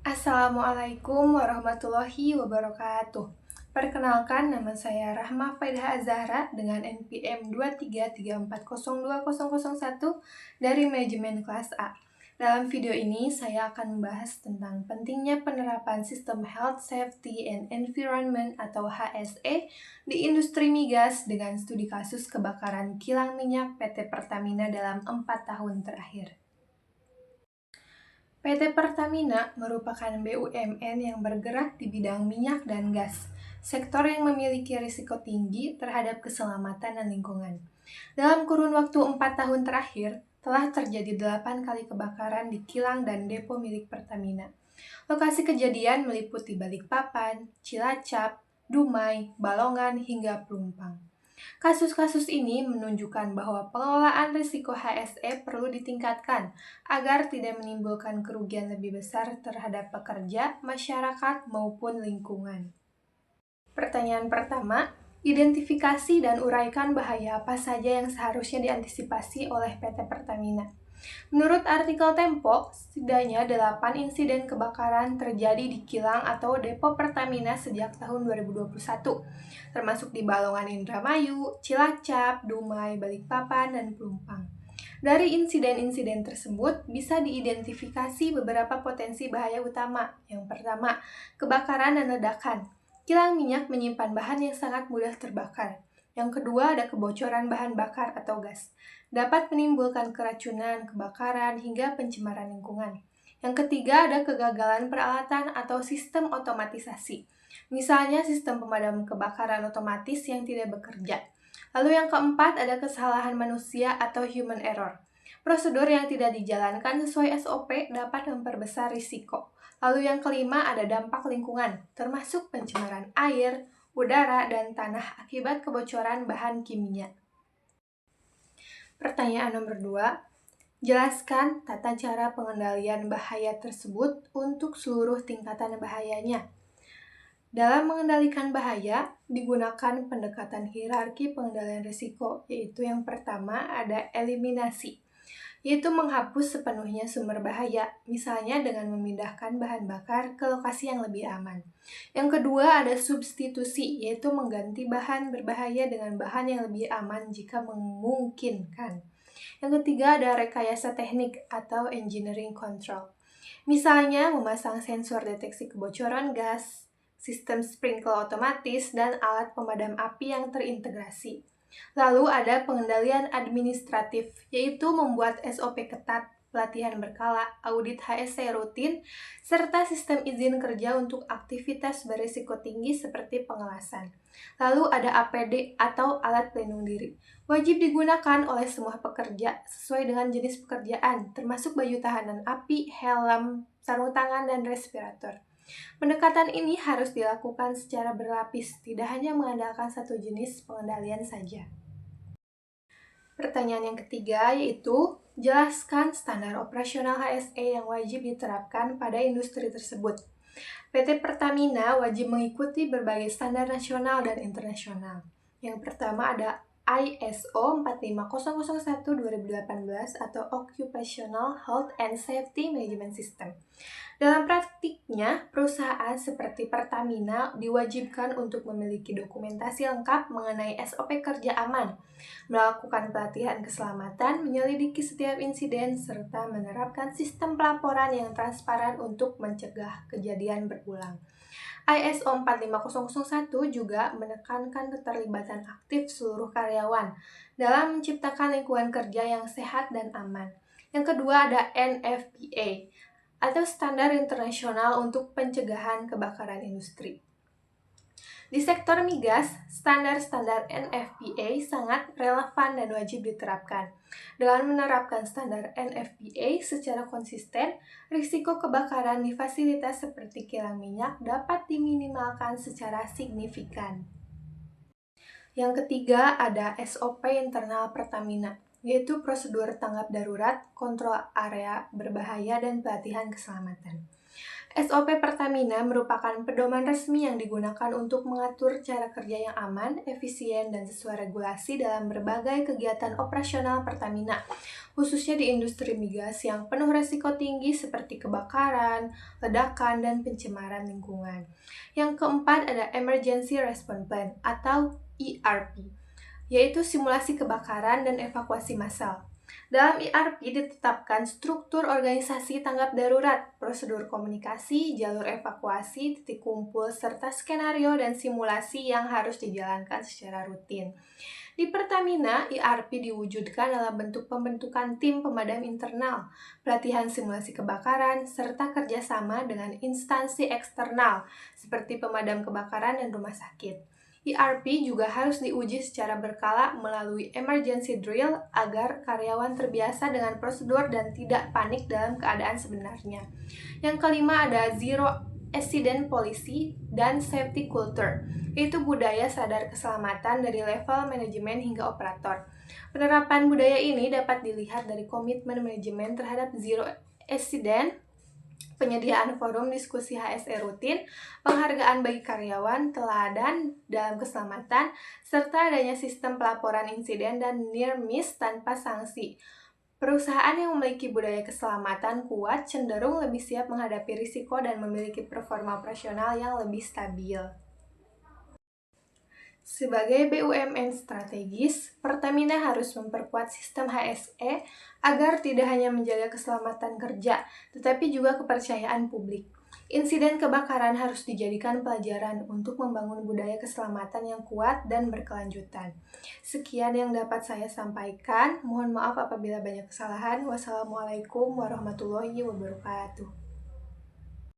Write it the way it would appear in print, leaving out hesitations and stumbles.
Assalamualaikum warahmatullahi wabarakatuh. Perkenalkan, nama saya Rahma Faidah Azahra dengan NPM 233402001 dari manajemen kelas A. Dalam video ini, saya akan membahas tentang pentingnya penerapan sistem Health, Safety, and Environment atau HSE di industri migas dengan studi kasus kebakaran kilang minyak PT Pertamina dalam 4 tahun terakhir. PT Pertamina merupakan BUMN yang bergerak di bidang minyak dan gas, sektor yang memiliki risiko tinggi terhadap keselamatan dan lingkungan. Dalam kurun waktu 4 tahun terakhir, telah terjadi 8 kali kebakaran di kilang dan depo milik Pertamina. Lokasi kejadian meliputi Balikpapan, Cilacap, Dumai, Balongan, hingga Pelumpang. Kasus-kasus ini menunjukkan bahwa pengelolaan risiko HSE perlu ditingkatkan agar tidak menimbulkan kerugian lebih besar terhadap pekerja, masyarakat, maupun lingkungan. Pertanyaan pertama, identifikasi dan uraikan bahaya apa saja yang seharusnya diantisipasi oleh PT Pertamina. Menurut artikel Tempo, setidaknya 8 insiden kebakaran terjadi di kilang atau depo Pertamina sejak tahun 2021, termasuk di Balongan Indramayu, Cilacap, Dumai, Balikpapan, dan Pelumpang. Dari insiden-insiden tersebut, bisa diidentifikasi beberapa potensi bahaya utama. Yang pertama, kebakaran dan ledakan. Kilang minyak menyimpan bahan yang sangat mudah terbakar. Yang kedua, ada kebocoran bahan bakar atau gas. Dapat menimbulkan keracunan, kebakaran, hingga pencemaran lingkungan. Yang ketiga, ada kegagalan peralatan atau sistem otomatisasi. Misalnya sistem pemadam kebakaran otomatis yang tidak bekerja. Lalu yang keempat, ada kesalahan manusia atau human error. Prosedur yang tidak dijalankan sesuai SOP dapat memperbesar risiko. Lalu yang kelima, ada dampak lingkungan, termasuk pencemaran air, udara, dan tanah akibat kebocoran bahan kimia. Pertanyaan nomor 2, jelaskan tata cara pengendalian bahaya tersebut untuk seluruh tingkatan bahayanya. Dalam mengendalikan bahaya, digunakan pendekatan hierarki pengendalian risiko, yaitu yang pertama ada eliminasi, yaitu menghapus sepenuhnya sumber bahaya, misalnya dengan memindahkan bahan bakar ke lokasi yang lebih aman. Yang kedua ada substitusi, yaitu mengganti bahan berbahaya dengan bahan yang lebih aman jika memungkinkan. Yang ketiga ada rekayasa teknik atau engineering control. Misalnya memasang sensor deteksi kebocoran gas, sistem sprinkler otomatis, dan alat pemadam api yang terintegrasi. Lalu ada pengendalian administratif, yaitu membuat SOP ketat, pelatihan berkala, audit HSE rutin, serta sistem izin kerja untuk aktivitas berisiko tinggi seperti pengelasan. Lalu ada APD atau alat pelindung diri. Wajib digunakan oleh semua pekerja sesuai dengan jenis pekerjaan, termasuk baju tahanan api, helm, sarung tangan, dan respirator. Pendekatan ini harus dilakukan secara berlapis, tidak hanya mengandalkan satu jenis pengendalian saja. Pertanyaan yang ketiga yaitu, jelaskan standar operasional HSE yang wajib diterapkan pada industri tersebut. PT Pertamina wajib mengikuti berbagai standar nasional dan internasional. Yang pertama ada ISO 45001-2018 atau Occupational Health and Safety Management System. Dalam praktiknya, perusahaan seperti Pertamina diwajibkan untuk memiliki dokumentasi lengkap mengenai SOP kerja aman, melakukan pelatihan keselamatan, menyelidiki setiap insiden, serta menerapkan sistem pelaporan yang transparan untuk mencegah kejadian berulang. ISO 45001 juga menekankan keterlibatan aktif seluruh karyawan dalam menciptakan lingkungan kerja yang sehat dan aman. Yang kedua ada NFPA atau Standar Internasional untuk Pencegahan Kebakaran Industri. Di sektor migas, standar-standar NFPA sangat relevan dan wajib diterapkan. Dengan menerapkan standar NFPA secara konsisten, risiko kebakaran di fasilitas seperti kilang minyak dapat diminimalkan secara signifikan. Yang ketiga ada SOP internal Pertamina. yaitu prosedur tanggap darurat, kontrol area berbahaya, dan pelatihan keselamatan. SOP Pertamina merupakan pedoman resmi yang digunakan untuk mengatur cara kerja yang aman, efisien, dan sesuai regulasi dalam berbagai kegiatan operasional Pertamina, khususnya di industri migas yang penuh risiko tinggi seperti kebakaran, ledakan, dan pencemaran lingkungan. Yang keempat ada Emergency Response Plan atau ERP, yaitu simulasi kebakaran dan evakuasi massal. Dalam ERP ditetapkan struktur organisasi tanggap darurat, prosedur komunikasi, jalur evakuasi, titik kumpul, serta skenario dan simulasi yang harus dijalankan secara rutin. Di Pertamina, ERP diwujudkan dalam bentuk pembentukan tim pemadam internal, pelatihan simulasi kebakaran, serta kerjasama dengan instansi eksternal seperti pemadam kebakaran dan rumah sakit. ERP juga harus diuji secara berkala melalui emergency drill agar karyawan terbiasa dengan prosedur dan tidak panik dalam keadaan sebenarnya. Yang kelima ada Zero Accident Policy dan Safety Culture, yaitu budaya sadar keselamatan dari level manajemen hingga operator. Penerapan budaya ini dapat dilihat dari komitmen manajemen terhadap Zero Accident, penyediaan forum diskusi HSE rutin, penghargaan bagi karyawan, teladan dalam keselamatan, serta adanya sistem pelaporan insiden dan near miss tanpa sanksi. Perusahaan yang memiliki budaya keselamatan kuat cenderung lebih siap menghadapi risiko dan memiliki performa operasional yang lebih stabil. Sebagai BUMN strategis, Pertamina harus memperkuat sistem HSE agar tidak hanya menjaga keselamatan kerja, tetapi juga kepercayaan publik. Insiden kebakaran harus dijadikan pelajaran untuk membangun budaya keselamatan yang kuat dan berkelanjutan. Sekian yang dapat saya sampaikan. Mohon maaf apabila banyak kesalahan. Wassalamualaikum warahmatullahi wabarakatuh.